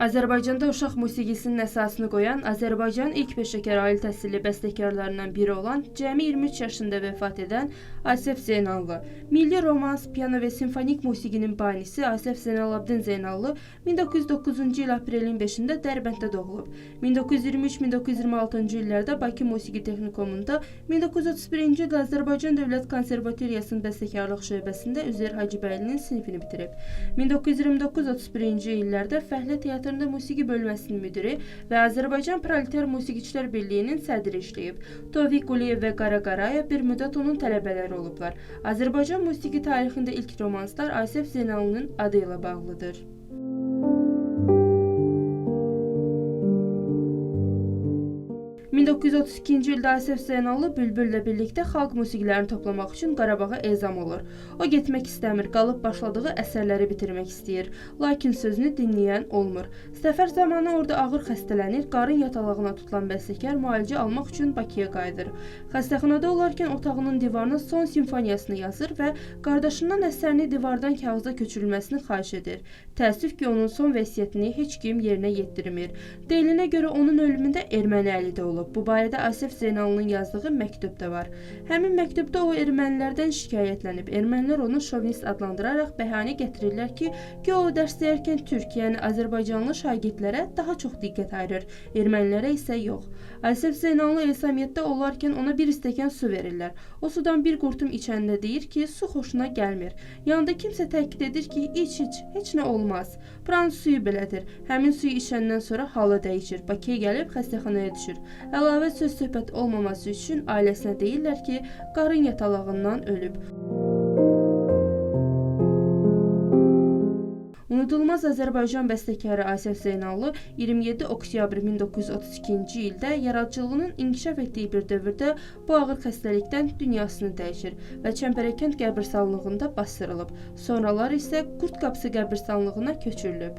Azərbaycanda uşaq musiqisinin əsasını qoyan, Azərbaycanın ilk peşəkar ali təhsilli bəstəkarlarından biri olan, cəmi 23 yaşında vəfat edən Asef Zeynallı. Milli romans, piano və simfonik musiqinin banisi Asef Zeynalabdin Zeynallı 1909-cu il aprelin 5-də Dərbənddə doğulub. 1923-1926-cı illərdə Bakı Musiqi Texnikumunda, 1931-ci ildə Azərbaycan Dövlət Konservatoriyasının bəstəkarlıq şöbəsində Üzeyir Hacıbəylinin sinifini bitirib. 1929-31-ci illərdə Fəhlə Teatrında musiqi bölməsinin müdiri və Azərbaycan Proleter Musiqiçilər Birliyinin sədri işləyib. Tofiq Quliyev və Qara Qarayev bir müddət onun tələbələri olublar. Azərbaycan musiqi tarixində ilk romanslar Asef Zeynallının adı ilə bağlıdır. 1932-ci ildə Asef Zeynallı Bülbüllə birlikdə xalq musiqilərini toplamaq üçün Qarabağa ezam olur. O getmək istəmir, qalıb başladığı əsərləri bitirmək istəyir. Lakin sözünü dinləyən olmur. Səfər zamanı orada ağır xəstələnir, qarın yatalağına tutulan bəstəkar müalicə almaq üçün Bakıya qayıdır. Xəstəxanada olarkən otağının divarına son simfoniyasını yazır və qardaşından əsərini divardan kağıza köçürülməsini xahiş edir. Təəssüf ki, onun son vəsiyyətini heç kim yerinə yetdirmir. Deyilinə görə onun ölümündə erməni əli də olub. Bu barədə Asef Zeynallının yazdığı məktub da var. Həmin məktubda o ermənilərdən şikayətlənib. Ermənilər onu şovinist adlandıraraq bəhanə gətirirlər ki, o dərs deyərkən türk, yəni Azərbaycanlı şagirdlərə daha çox diqqət ayırır, ermənilərə isə yox. Asef Zeynallı Elsamiyyətdə olarkən ona bir stəkan su verirlər. O sudan bir qurtum içəndə deyir ki, su xoşuna gəlmir. Yanında kimsə təkid edir ki, iç, heç nə olmaz. Buranın suyu belədir. Həmin suyu içəndən sonra halı dəyişir. Bakıya gəlib xəstəxanaya düşür. Əlavə söz-söhbət olmaması üçün ailəsinə deyirlər ki, qarın yatalağından ölüb. Unudulmaz Azərbaycan bəstəkarı Asef Zeynallı 27 oktyabr 1932-ci ildə yaradıcılığının inkişaf etdiyi bir dövrdə bu ağır xəstəlikdən dünyasını dəyişir və Çəmpərəkənd qəbirstanlığında basdırılıb. Sonralar isə Qurd Qapısı qəbirstanlığına köçürülüb.